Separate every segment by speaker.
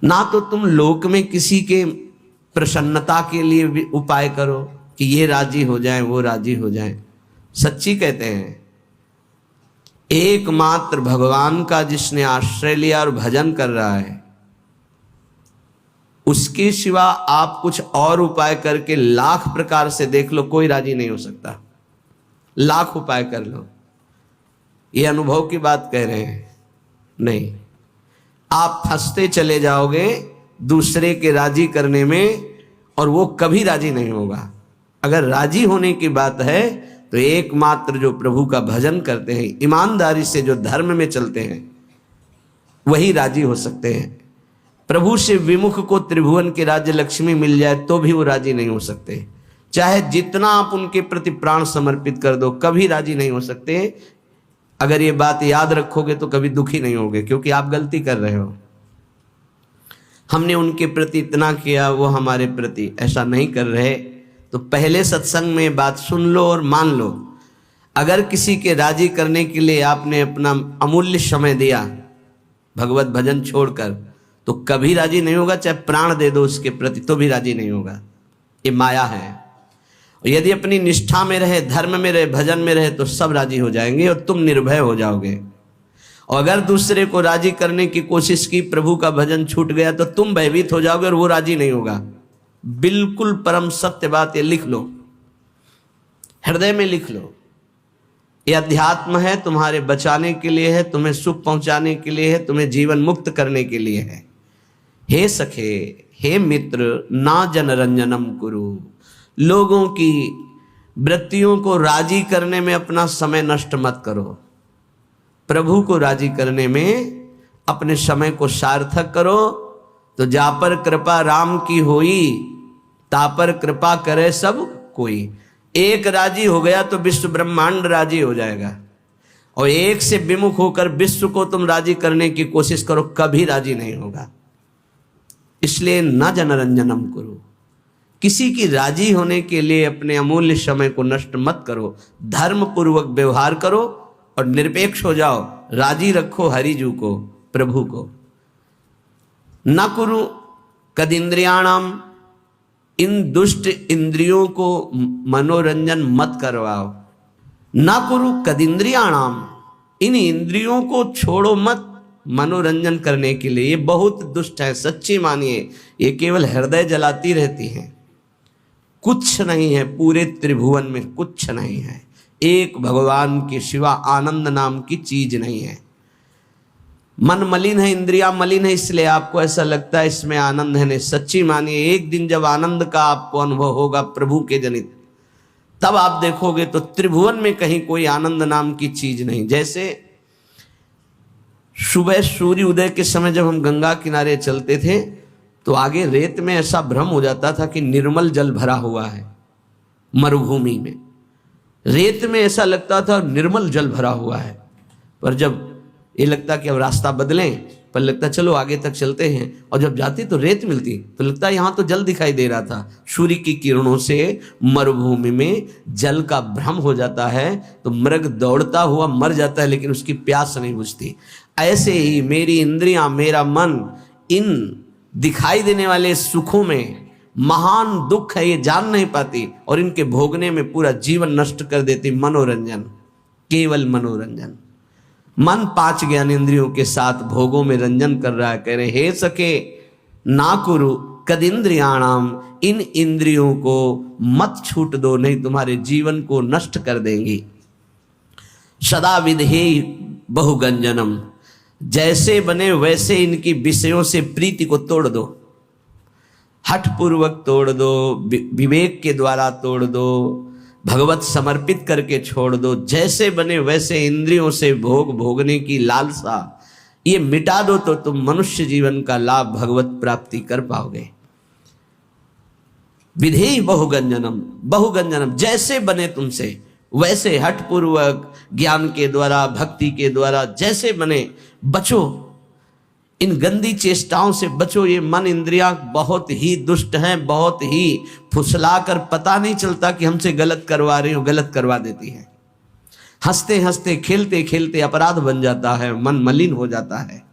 Speaker 1: ना तो तुम लोक में किसी के प्रसन्नता के लिए भी उपाय करो कि ये राजी हो जाए वो राजी हो जाए। सच्ची कहते हैं, एकमात्र भगवान का जिसने आश्रय लिया और भजन कर रहा है, उसके सिवा आप कुछ और उपाय करके लाख प्रकार से देख लो, कोई राजी नहीं हो सकता। लाख उपाय कर लो, ये अनुभव की बात कह रहे हैं, नहीं, आप फंसते चले जाओगे दूसरे के राजी करने में और वो कभी राजी नहीं होगा। अगर राजी होने की बात है तो एकमात्र जो प्रभु का भजन करते हैं, ईमानदारी से जो धर्म में चलते हैं, वही राजी हो सकते हैं। प्रभु से विमुख को त्रिभुवन की राज्य लक्ष्मी मिल जाए तो भी वो राजी नहीं हो सकते। चाहे जितना आप उनके प्रति प्राण समर्पित कर दो, कभी राजी नहीं हो सकते। अगर ये बात याद रखोगे तो कभी दुखी नहीं होगे, क्योंकि आप गलती कर रहे हो। हमने उनके प्रति इतना किया, वो हमारे प्रति ऐसा नहीं कर रहे, तो पहले सत्संग में बात सुन लो और मान लो। अगर किसी के राजी करने के लिए आपने अपना अमूल्य समय दिया भगवत भजन छोड़कर, तो कभी राजी नहीं होगा। चाहे प्राण दे दो उसके प्रति तो भी राजी नहीं होगा। ये माया है। और यदि अपनी निष्ठा में रहे, धर्म में रहे, भजन में रहे, तो सब राजी हो जाएंगे और तुम निर्भय हो जाओगे। और अगर दूसरे को राजी करने की कोशिश की, प्रभु का भजन छूट गया, तो तुम भयभीत हो जाओगे और वो राजी नहीं होगा। बिल्कुल परम सत्य बात, ये लिख लो, हृदय में लिख लो। ये अध्यात्म है, तुम्हारे बचाने के लिए है, तुम्हें सुख पहुंचाने के लिए है, तुम्हें जीवन मुक्त करने के लिए है। हे सखे, हे मित्र, ना जनरंजनम कुरु। लोगों की वृत्तियों को राजी करने में अपना समय नष्ट मत करो। प्रभु को राजी करने में अपने समय को सार्थक करो। तो जा पर कृपा राम की होई, ता पर कृपा करे सब कोई। एक राजी हो गया तो विश्व ब्रह्मांड राजी हो जाएगा। और एक से विमुख होकर विश्व को तुम राजी करने की कोशिश करो, कभी राजी नहीं होगा। इसलिए न जनरंजनम करो। किसी की राजी होने के लिए अपने अमूल्य समय को नष्ट मत करो। धर्म पूर्वक व्यवहार करो और निरपेक्ष हो जाओ। राजी रखो हरिजू को, प्रभु को। न कुरु कदिंद्रियाणाम, इन दुष्ट इंद्रियों को मनोरंजन मत करवाओ। न कुरु कदिंद्रियाणाम, इन इंद्रियों को छोड़ो मत मनोरंजन करने के लिए। ये बहुत दुष्ट है, सच्ची मानिए। ये केवल हृदय जलाती रहती हैं, कुछ नहीं है। पूरे त्रिभुवन में कुछ नहीं है। एक भगवान के सिवा आनंद नाम की चीज नहीं है। मन मलिन है, इंद्रियां मलिन है, इसलिए आपको ऐसा लगता है इसमें आनंद है। नहीं, सच्ची मानिए, एक दिन जब आनंद का आपको अनुभव होगा प्रभु के जनित, तब आप देखोगे तो त्रिभुवन में कहीं कोई आनंद नाम की चीज नहीं। जैसे सुबह सूर्य उदय के समय जब हम गंगा किनारे चलते थे, तो आगे रेत में ऐसा भ्रम हो जाता था कि निर्मल जल भरा हुआ है। मरुभूमि में रेत में ऐसा लगता था निर्मल जल भरा हुआ है। पर जब ये लगता कि अब रास्ता बदलें, पर लगता चलो आगे तक चलते हैं, और जब जाते तो रेत मिलती तो लगता यहाँ तो जल दिखाई दे रहा था। सूर्य की किरणों से मरुभूमि में जल का भ्रम हो जाता है, तो मृग दौड़ता हुआ मर जाता है, लेकिन उसकी प्यास नहीं बुझती। ऐसे ही मेरी इंद्रियां, मेरा मन, इन दिखाई देने वाले सुखों में महान दुख है, ये जान नहीं पाती, और इनके भोगने में पूरा जीवन नष्ट कर देती। मनोरंजन, केवल मनोरंजन। मन पांच ज्ञानेंद्रियों के साथ भोगों में रंजन कर रहा है। कह रहे हे सके ना कुरु कदिंद्रियाणाम, इन इंद्रियों को मत छूट दो, नहीं तुम्हारे जीवन को नष्ट कर देंगी। सदा विधेय बहुगंजनम, जैसे बने वैसे इनकी विषयों से प्रीति को तोड़ दो। हठ पूर्वक तोड़ दो, विवेक के द्वारा तोड़ दो, भगवत समर्पित करके छोड़ दो। जैसे बने वैसे इंद्रियों से भोग भोगने की लालसा ये मिटा दो, तो तुम मनुष्य जीवन का लाभ भगवत प्राप्ति कर पाओगे। विधेय बहुगंजनम, बहुगंजनम, जैसे बने तुमसे वैसे, हठ पूर्वक, ज्ञान के द्वारा, भक्ति के द्वारा, जैसे बने बचो। इन गंदी चेष्टाओं से बचो। ये मन इंद्रियां बहुत ही दुष्ट हैं, बहुत ही फुसला कर पता नहीं चलता कि हमसे गलत करवा रही हो, गलत करवा देती है। हंसते हंसते, खेलते खेलते अपराध बन जाता है, मन मलिन हो जाता है।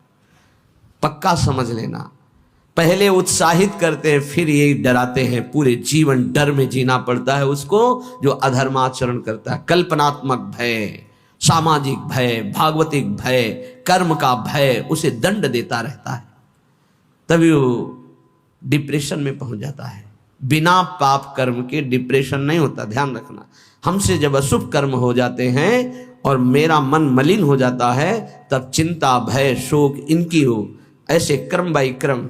Speaker 1: पक्का समझ लेना, पहले उत्साहित करते हैं, फिर ये डराते हैं। पूरे जीवन डर में जीना पड़ता है उसको जो अधर्माचरण करता है। कल्पनात्मक भय, सामाजिक भय, भागवतिक भय, कर्म का भय उसे दंड देता रहता है, तभी वो डिप्रेशन में पहुंच जाता है। बिना पाप कर्म के डिप्रेशन नहीं होता, ध्यान रखना। हमसे जब अशुभ कर्म हो जाते हैं और मेरा मन मलिन हो जाता है, तब चिंता, भय, शोक इनकी हो, ऐसे क्रम बाई क्रम,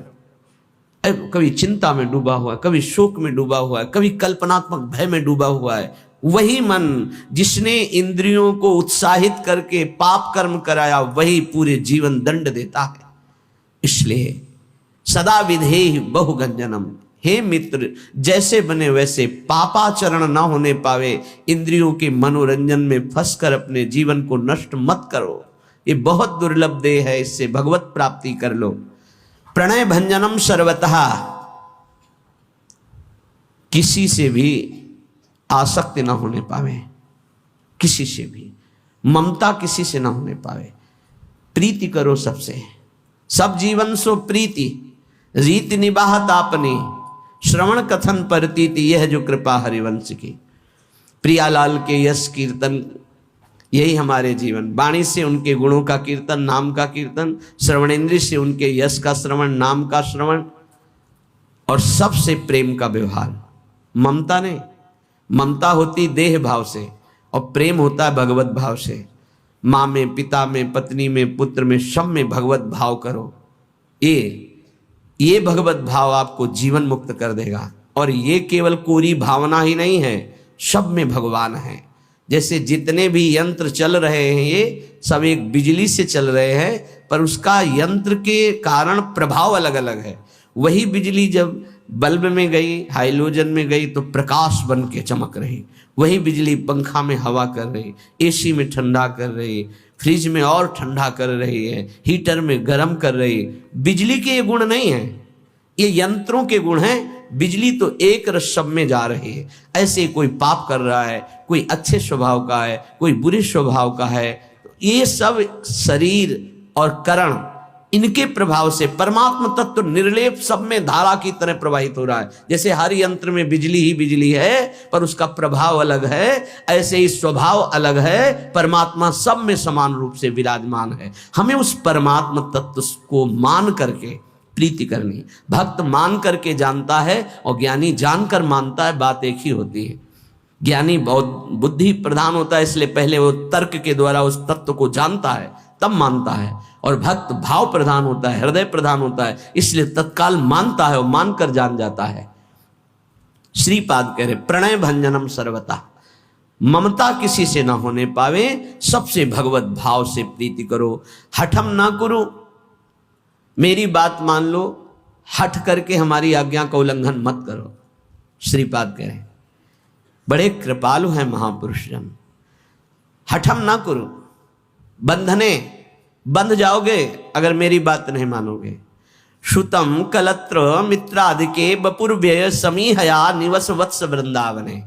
Speaker 1: कभी चिंता में डूबा हुआ है, कभी शोक में डूबा हुआ है, कभी कल्पनात्मक भय में डूबा हुआ है। वही मन जिसने इंद्रियों को उत्साहित करके पाप कर्म कराया, वही पूरे जीवन दंड देता है। इसलिए सदा विधेहि बहुगंजनम, हे मित्र जैसे बने वैसे पापाचरण न होने पावे, इंद्रियों के मनोरंजन में फंसकर अपने जीवन को नष्ट मत करो। ये बहुत दुर्लभ देह है, इससे भगवत प्राप्ति कर लो। प्रणय भंजनम सर्वतः, किसी से भी आसक्ति ना होने पावे, किसी से भी ममता किसी से ना होने पावे। प्रीति करो सबसे, सब जीवन सो प्रीति, रीति निबाहत आपने, श्रवण कथन परतीति, यह जो कृपा हरिवंश की। प्रियालाल के यश कीर्तन, यही हमारे जीवन। वाणी से उनके गुणों का कीर्तन, नाम का कीर्तन, श्रवणेंद्रिय से उनके यश का श्रवण, नाम का श्रवण, और सबसे प्रेम का व्यवहार। ममता नहीं, ममता होती देह भाव से और प्रेम होता है भगवत भाव से। माँ में, पिता में, पत्नी में, पुत्र में, सब में भगवत भाव करो। ये भगवत भाव आपको जीवन मुक्त कर देगा। और ये केवल कोरी भावना ही नहीं है, सब में भगवान है। जैसे जितने भी यंत्र चल रहे हैं ये सब एक बिजली से चल रहे हैं, पर उसका यंत्र के कारण प्रभाव अलग अलग है। वही बिजली जब बल्ब में गई, हाइलोजन में गई तो प्रकाश बन के चमक रही। वही बिजली पंखा में हवा कर रही, एसी में ठंडा कर रही, फ्रिज में और ठंडा कर रही है, हीटर में गर्म कर रही। बिजली के ये गुण नहीं है, ये यंत्रों के गुण हैं। बिजली तो एक रस सब में जा रही है। ऐसे कोई पाप कर रहा है, कोई अच्छे स्वभाव का है, कोई बुरे स्वभाव का है, ये सब शरीर और करण, इनके प्रभाव से परमात्मा तत्व निर्लेप सब में धारा की तरह प्रवाहित हो रहा है। जैसे हर यंत्र में बिजली ही बिजली है, पर उसका प्रभाव अलग है, ऐसे ही स्वभाव अलग है। परमात्मा सब में समान रूप से विराजमान है। हमें उस परमात्मा तत्व को मान करके प्रीति करनी। भक्त मान करके जानता है और ज्ञानी जानकर मानता है, बात एक ही होती है। ज्ञानी बहुत बुद्धि प्रधान होता है, इसलिए पहले वो तर्क के द्वारा उस तत्व को जानता है, तब मानता है। और भक्त भाव प्रधान होता है, हृदय प्रधान होता है, इसलिए तत्काल मानता है और मानकर जान जाता है। श्रीपाद कह रहे प्रणय भंजनम सर्वता, ममता किसी से ना होने पावे, सबसे भगवत भाव से प्रीति करो। हठम ना करो, मेरी बात मान लो, हठ करके हमारी आज्ञा का उल्लंघन मत करो। श्रीपाद कह रहे बड़े कृपालु हैं महापुरुष जन। हठम ना करो, बंधने बंध जाओगे अगर मेरी बात नहीं मानोगे। श्रुतम कलत्र मित्रादिके बपुर्व्यय समीहया निवस वत्स वृंदावने।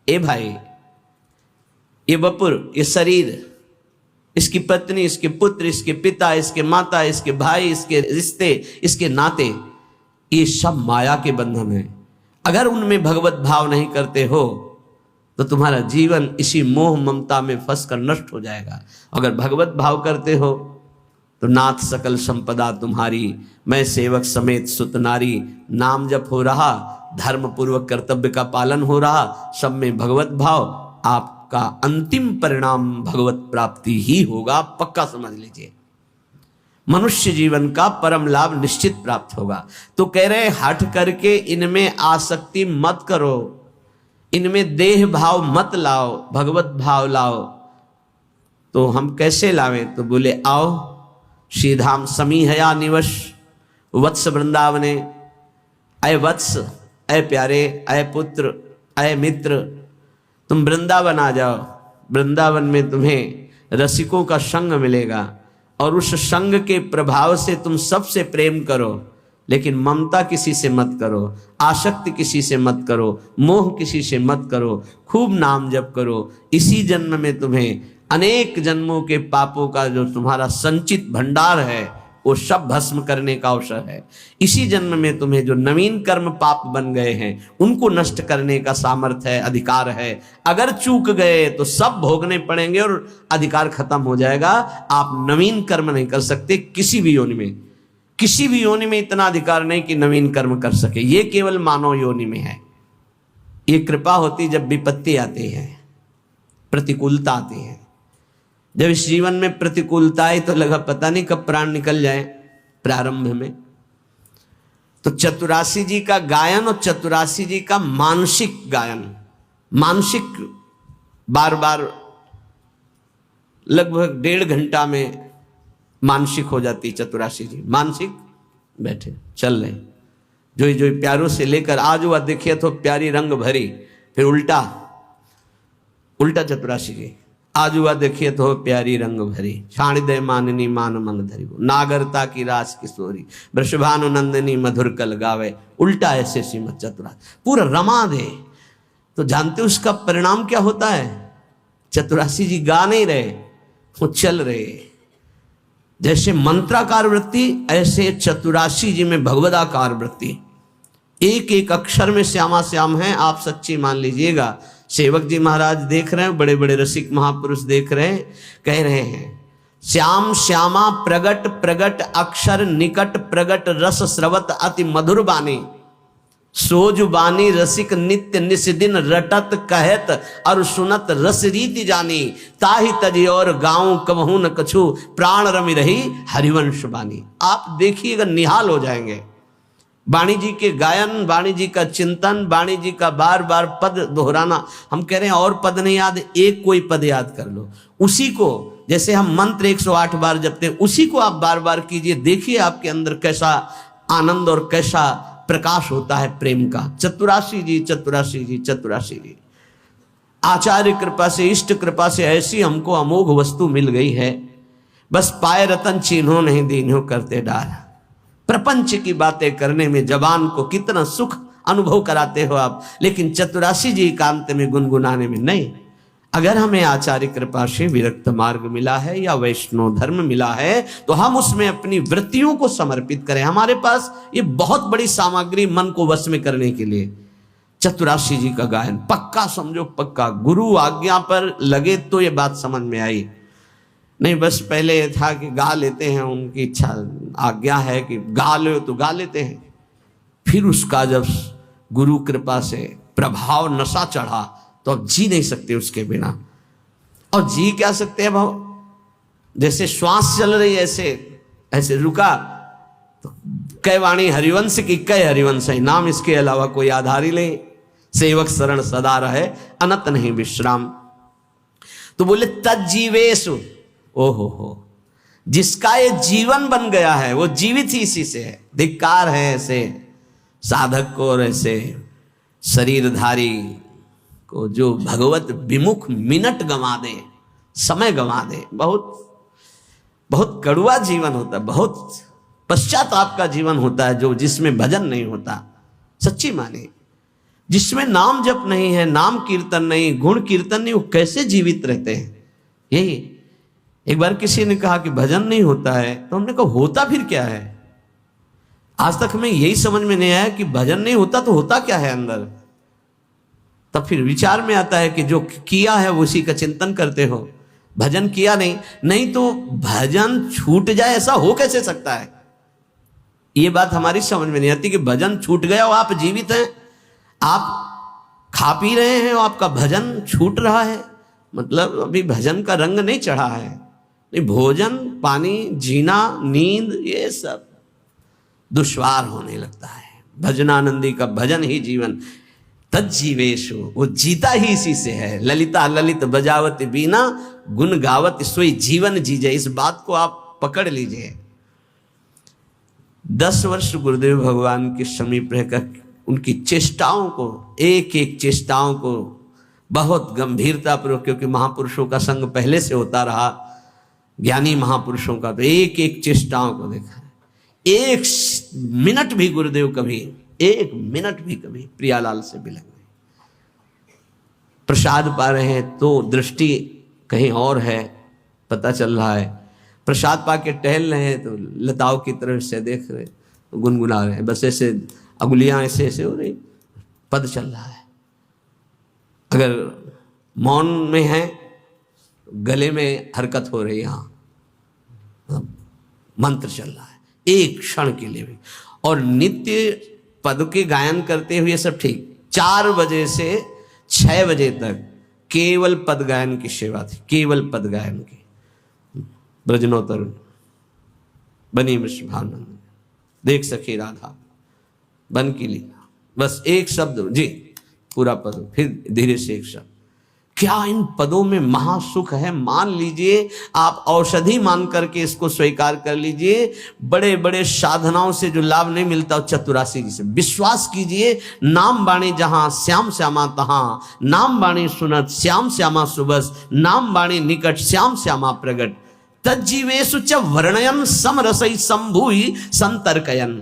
Speaker 1: ए भाई, ये बपुर, ये शरीर, इसकी पत्नी, इसके पुत्र, इसके पिता, इसके माता, इसके भाई, इसके रिश्ते, इसके नाते, ये सब माया के बंधन हैं। अगर उनमें भगवत भाव नहीं करते हो तो तुम्हारा जीवन इसी मोह ममता में फंसकर नष्ट हो जाएगा। अगर भगवत भाव करते हो तो नाथ सकल संपदा तुम्हारी, मैं सेवक समेत सुत नारी। नाम जप हो रहा, धर्म पूर्वक कर्तव्य का पालन हो रहा, सब में भगवत भाव, आपका अंतिम परिणाम भगवत प्राप्ति ही होगा, पक्का समझ लीजिए। मनुष्य जीवन का परम लाभ निश्चित प्राप्त होगा। तो कह रहे हट करके इनमें आसक्ति मत करो, इनमें देह भाव मत लाओ, भगवत भाव लाओ। तो हम कैसे लावें? तो बोले आओ श्रीधाम समीहया निवश वत्स वृंदावने। अय वत्स, अय प्यारे, अय पुत्र, अय मित्र, तुम वृंदावन आ जाओ। वृंदावन में तुम्हें रसिकों का संग मिलेगा और उस संग के प्रभाव से तुम सबसे प्रेम करो, लेकिन ममता किसी से मत करो, आसक्ति किसी से मत करो, मोह किसी से मत करो। खूब नाम जप करो। इसी जन्म में तुम्हें अनेक जन्मों के पापों का जो तुम्हारा संचित भंडार है वो सब भस्म करने का अवसर है। इसी जन्म में तुम्हें जो नवीन कर्म पाप बन गए हैं उनको नष्ट करने का सामर्थ्य है, अधिकार है। अगर चूक गए तो सब भोगने पड़ेंगे और अधिकार खत्म हो जाएगा। आप नवीन कर्म नहीं कर सकते किसी भी योनि में, किसी भी योनि में इतना अधिकार नहीं कि नवीन कर्म कर सके। ये केवल मानव योनि में है। ये कृपा होती जब विपत्ति आती है, प्रतिकूलता आती है। जब इस जीवन में प्रतिकूलता आई तो लगा पता नहीं कब प्राण निकल जाए। प्रारंभ में तो चतुरासी जी का गायन और चतुरासी जी का मानसिक गायन, मानसिक बार बार लगभग 1.5 घंटा में मानसिक हो जाती चतुरासी जी। मानसिक बैठे चल रहे, जो जो प्यारों से लेकर आज हुआ देखिए तो प्यारी रंग भरी, फिर उल्टा उल्टा चतुरासी जी। आज हुआ देखिए तो प्यारी रंग भरी, छाण दे माननी मान मन धरी, नागरता की रास किशोरी, वृषभानु नंदिनी मधुर कल गावे। उल्टा ऐसे श्रीमद चतुरा पूरा रमा दे। तो जानते उसका परिणाम क्या होता है? चतुरासी जी गा नहीं रहे, वो चल रहे। जैसे मंत्राकार वृत्ति ऐसे चतुरासी जी में भगवदाकार वृत्ति। एक एक अक्षर में श्यामा श्याम है। आप सच्ची मान लीजिएगा। सेवक जी महाराज देख रहे हैं, बड़े बड़े रसिक महापुरुष देख रहे हैं, कह रहे हैं श्याम श्यामा प्रगट प्रगट अक्षर निकट प्रगट रस स्रवत अति मधुर बानी, सोज बानी रसिक नित्य निस्दिन रटत कहत और सुनत रस रीति जानी, ताहि तजी और गाँव कबहू न कछु प्राण रमि रही हरिवंश बानी। आप देखिएगा निहाल हो जाएंगे। वाणी जी के गायन, वाणी जी का चिंतन, वाणी जी का बार बार पद दोहराना। हम कह रहे हैं और पद नहीं याद, एक कोई पद याद कर लो, उसी को जैसे हम मंत्र 108 बार जपते हैं उसी को आप बार बार कीजिए। देखिए आपके अंदर कैसा आनंद और कैसा प्रकाश होता है प्रेम का। चतुरासी जी चतुरासी जी चतुरासी जी। आचार्य कृपा से, इष्ट कृपा से ऐसी हमको अमोघ वस्तु मिल गई है, बस पाए रतन चिन्हो नहीं दीन्हो करते डार। प्रपंच की बातें करने में जबान को कितना सुख अनुभव कराते हो आप, लेकिन चतुरासी जी एकांत में गुनगुनाने में नहीं। अगर हमें आचार्य कृपा से विरक्त मार्ग मिला है या वैष्णव धर्म मिला है तो हम उसमें अपनी वृत्तियों को समर्पित करें। हमारे पास ये बहुत बड़ी सामग्री मन को वश में करने के लिए। चतुरासी जी का गायन पक्का समझो, पक्का। गुरु आज्ञा पर लगे तो ये बात समझ में आई, नहीं बस पहले ये था कि गा लेते हैं, उनकी इच्छा आज्ञा है कि गा लो तो गा लेते हैं। फिर उसका जब गुरु कृपा से प्रभाव नशा चढ़ा तो अब जी नहीं सकते उसके बिना। और जी क्या सकते हैं भाव? जैसे श्वास चल रही है ऐसे ऐसे रुका तो कै वाणी हरिवंश की कै हरिवंश है, नाम इसके अलावा कोई आधार ही नहीं। सेवक शरण सदा रहे अनत नहीं विश्राम। तो बोले तज्जीवेशु, ओहो, जिसका ये जीवन बन गया है वो जीवित ही इसी से है। धिक्कार है ऐसे साधक को और ऐसे शरीरधारी को जो भगवत विमुख मिनट गंवा दे, समय गंवा दे। बहुत बहुत कड़ुआ जीवन होता है, बहुत पश्चाताप का जीवन होता है जो जिसमें भजन नहीं होता। सच्ची माने जिसमें नाम जप नहीं है, नाम कीर्तन नहीं, गुण कीर्तन नहीं, वो कैसे जीवित रहते हैं? यही एक बार किसी ने कहा कि भजन नहीं होता है, तो हमने कहा होता फिर क्या है? आज तक हमें यही समझ में नहीं आया कि भजन नहीं होता तो होता क्या है अंदर। तब फिर विचार में आता है कि जो किया है वो उसी का चिंतन करते हो। भजन किया नहीं तो भजन छूट जाए, ऐसा हो कैसे सकता है? ये बात हमारी समझ में नहीं आती कि भजन छूट गया और आप जीवित हैं, आप खा पी रहे हैं और आपका भजन छूट रहा है, मतलब अभी भजन का रंग नहीं चढ़ा है। नहीं, भोजन पानी जीना नींद ये सब दुश्वार होने लगता है। भजनानंदी का भजन ही जीवन। तज्जीवेशु, वो जीता ही इसी से है। ललिता ललित बजावत बीना गुण गावत सोई जीवन जीजे। इस बात को आप पकड़ लीजिए। 10 वर्ष गुरुदेव भगवान के समीप रहकर उनकी चेष्टाओं को, एक एक चेष्टाओं को बहुत गंभीरता पूर्वक, क्योंकि महापुरुषों का संग पहले से होता रहा, ज्ञानी महापुरुषों का, तो एक एक चेष्टाओं को देखा। एक मिनट भी गुरुदेव कभी, एक मिनट भी कभी प्रियालाल से बिलक नहीं। प्रसाद पा रहे हैं तो दृष्टि कहीं और है, पता चल रहा है। प्रसाद पा के टहल रहे हैं तो लताओं की तरफ से देख रहे, गुनगुना रहे हैं, बस ऐसे अंगुलियां ऐसे ऐसे हो रही, पद चल रहा है। अगर मौन में है, गले में हरकत हो रही, यहाँ मंत्र चल रहा है एक क्षण के लिए भी। और नित्य पद के गायन करते हुए सब ठीक। 4 बजे से 6 बजे तक केवल पद गायन की सेवा थी, केवल पद गायन की। ब्रजनोतर बनी वृषभानंद, देख सखी राधा बन की लीला, बस एक शब्द जी पूरा पद, फिर धीरे से एक शब्द। क्या इन पदों में महासुख है। मान लीजिए, आप औषधि मान करके इसको स्वीकार कर लीजिए। बड़े बड़े साधनाओं से जो लाभ नहीं मिलता, चतुरासी से विश्वास कीजिए। नाम बाणी जहां श्याम श्यामा तहां, नाम बाणी सुनत श्याम श्यामा सुबस, नाम बाणी निकट श्याम श्यामा प्रगट, तज्जीवेशु च वर्णयन समरसई संभूई संतर्कयन।